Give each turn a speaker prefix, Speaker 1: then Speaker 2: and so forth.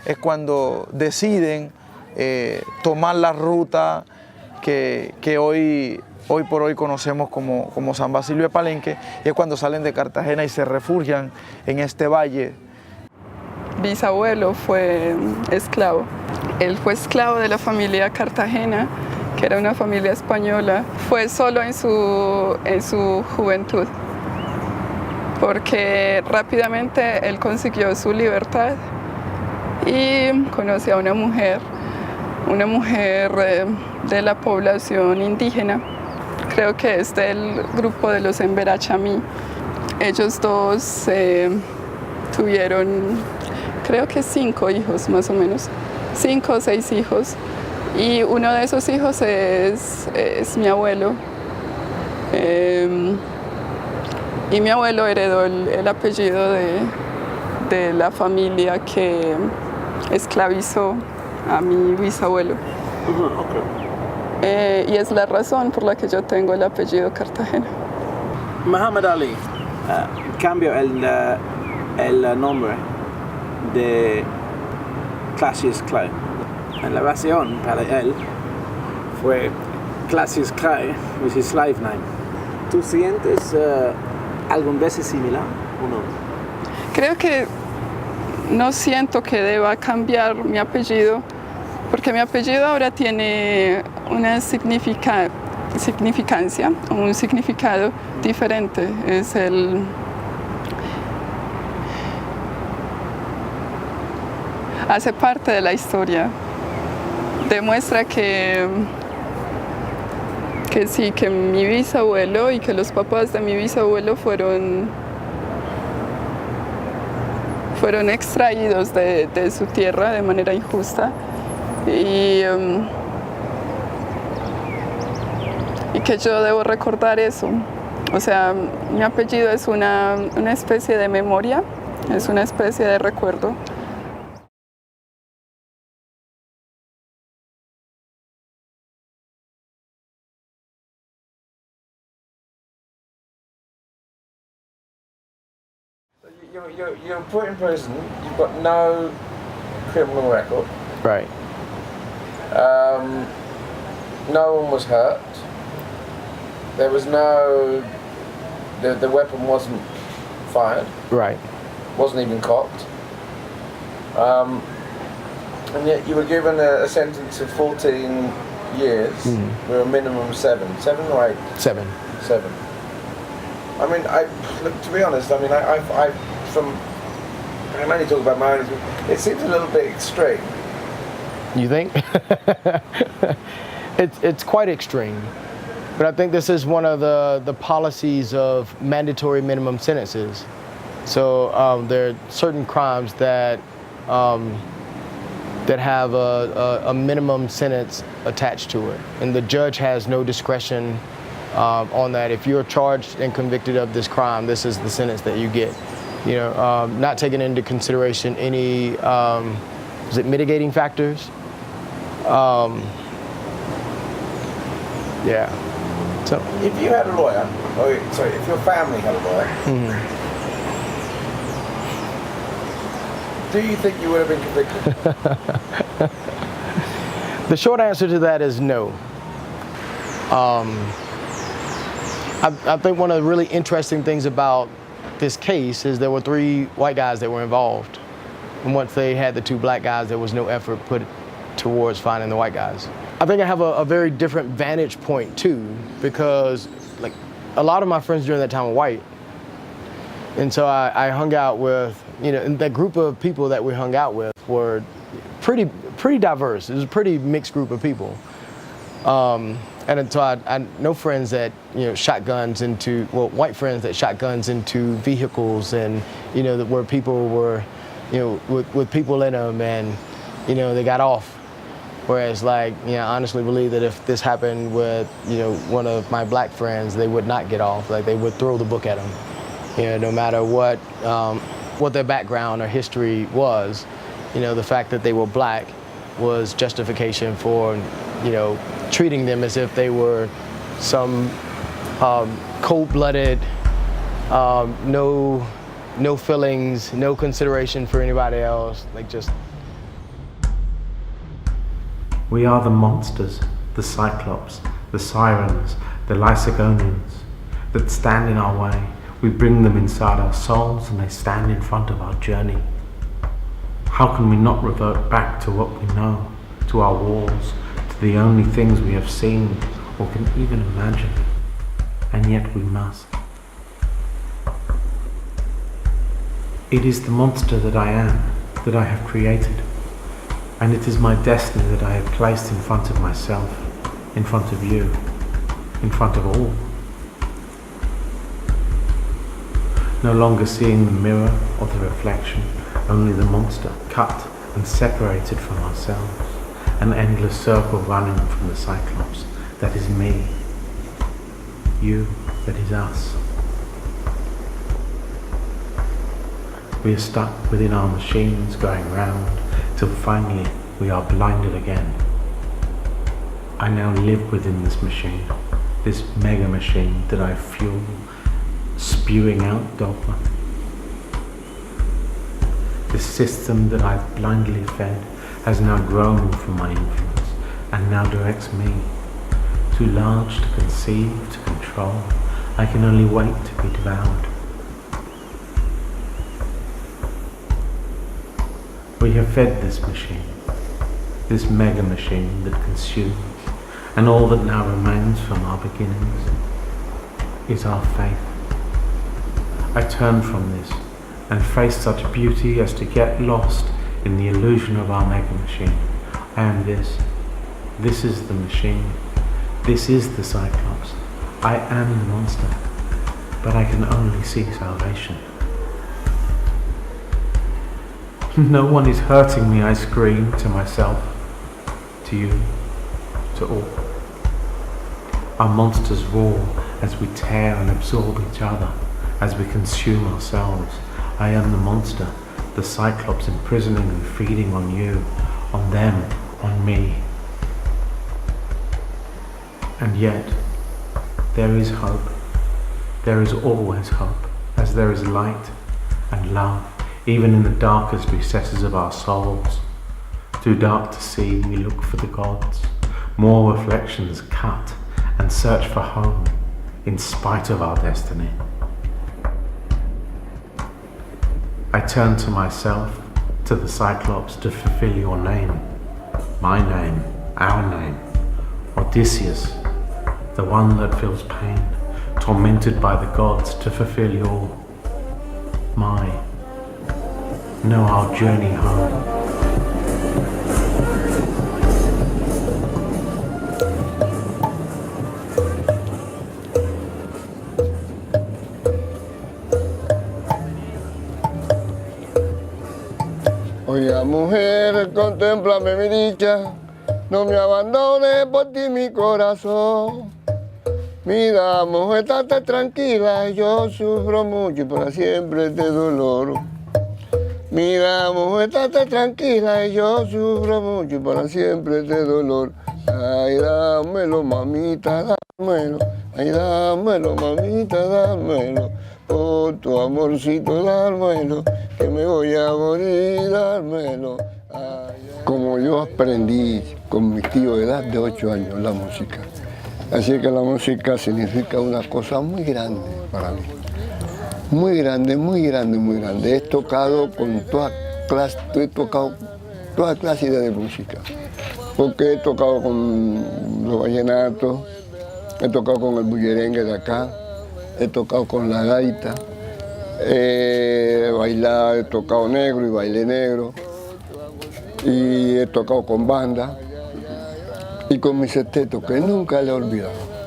Speaker 1: es cuando deciden tomar la ruta que hoy por hoy conocemos como San Basilio de Palenque, y es cuando salen de Cartagena y se refugian en este valle.
Speaker 2: Bisabuelo fue esclavo. Él fue esclavo de la familia Cartagena, que era una familia española. Fue solo en su juventud, porque rápidamente él consiguió su libertad y conoció a una mujer de la población indígena. Creo que es del grupo de los Emberachamí. Ellos dos tuvieron, creo que 5 hijos más o menos, 5 o 6 hijos, y uno de esos hijos es mi abuelo. Y mi abuelo heredó el apellido de la familia que esclavizó a mi bisabuelo. Y es la razón por la que yo tengo el apellido Cartagena.
Speaker 3: Muhammad Ali cambió el nombre de Cassius Clay. La razón para él fue Cassius Clay, which is slave name. ¿Tú sientes algún vez similar o no?
Speaker 2: Creo que no siento que deba cambiar mi apellido, porque mi apellido ahora tiene una significancia, un significado diferente. Hace parte de la historia. Demuestra que sí, que mi bisabuelo y que los papás de mi bisabuelo fueron extraídos de su tierra de manera injusta, y que yo debo recordar eso. O sea, mi apellido es una especie de memoria, es una especie de recuerdo.
Speaker 4: You're put in prison, you've got no criminal record.
Speaker 1: Right.
Speaker 4: No one was hurt. There was the weapon wasn't fired.
Speaker 1: Right.
Speaker 4: Wasn't even cocked. And yet you were given a sentence of 14 years with a minimum 7. 7 or 8?
Speaker 1: 7.
Speaker 4: 7. I mean, look, to be honest, I mean, I can only talk about my own. It seems a little bit extreme.
Speaker 1: You think? It's quite extreme, but I think this is one of the policies of mandatory minimum sentences. So there are certain crimes that have a minimum sentence attached to it, and the judge has no discretion on that. If you're charged and convicted of this crime, this is the sentence that you get. You know, not taking into consideration any mitigating factors. Yeah. So
Speaker 4: if you had a lawyer, if your family had a lawyer, do you think you would have been convicted?
Speaker 1: The short answer to that is no. I think one of the really interesting things about this case is there were 3 white guys that were involved. And once they had the 2 black guys, there was no effort put towards finding the white guys. I think I have a very different vantage point too, because like a lot of my friends during that time were white. And so I hung out with, you know, and that group of people that we hung out with were pretty diverse. It was a pretty mixed group of people. And so I know friends that, you know, white friends that shot guns into vehicles, and, you know, where people were, you know, with people in them, and, you know, they got off. Whereas, like, you know, I honestly believe that if this happened with, you know, one of my black friends, they would not get off. Like, they would throw the book at them. You know, no matter what their background or history was, you know, the fact that they were black was justification for, you know, treating them as if they were some cold-blooded, no feelings, no consideration for anybody else, like just
Speaker 5: We are the monsters, the cyclops, the sirens, the Lysagonians that stand in our way. We bring them inside our souls and they stand in front of our journey. How can we not revert back to what we know, to our walls, to the only things we have seen or can even imagine? And yet we must. It is the monster that I am, that I have created, and it is my destiny that I have placed in front of myself, in front of you, in front of all. No longer seeing the mirror or the reflection, only the monster, cut and separated from ourselves, an endless circle running from the cyclops. That is me, you, that is us. We are stuck within our machines going round till finally we are blinded again. I now live within this machine, this mega machine that I fuel, spewing out dogma. This system that I've blindly fed has now grown from my influence and now directs me. Too large to conceive, to control, I can only wait to be devoured. We have fed this machine, this mega machine that consumes, and all that now remains from our beginnings is our faith. I turn from this and face such beauty as to get lost in the illusion of our mega machine. I am this. This is the machine. This is the cyclops. I am the monster, but I can only see salvation. No one is hurting me, I scream to myself, to you, to all. Our monsters roar as we tear and absorb each other, as we consume ourselves. I am the monster, the cyclops imprisoning and feeding on you, on them, on me. And yet, there is hope. There is always hope, as there is light and love. Even in the darkest recesses of our souls, too dark to see, we look for the gods. More reflections cut and search for home in spite of our destiny. I turn to myself, to the cyclops, to fulfill your name, my name, our name, Odysseus, the one that feels pain, tormented by the gods, to fulfill your, my, know our journey home.
Speaker 6: Oiga, mujer, contémplame mi dicha, no me abandones por ti mi corazón. Mira, mujer, estate tranquila, yo sufro mucho y para siempre este dolor. Mira, mujer, estate tranquila y yo sufro mucho y para siempre este dolor. Ay, dámelo, mamita, dámelo. Ay, dámelo, mamita, dámelo. Por tu amorcito, dámelo, que me voy a morir, dámelo. Como yo aprendí con mi tío de edad de 8 años la música. Así que la música significa una cosa muy grande para mí. Muy grande, muy grande, muy grande. He tocado con toda clase de música. Porque he tocado con los vallenatos, he tocado con el bullerengue de acá, he tocado con la gaita, he bailado, he tocado negro y bailé negro, y he tocado con banda y con mi sexteto, que nunca le he olvidado.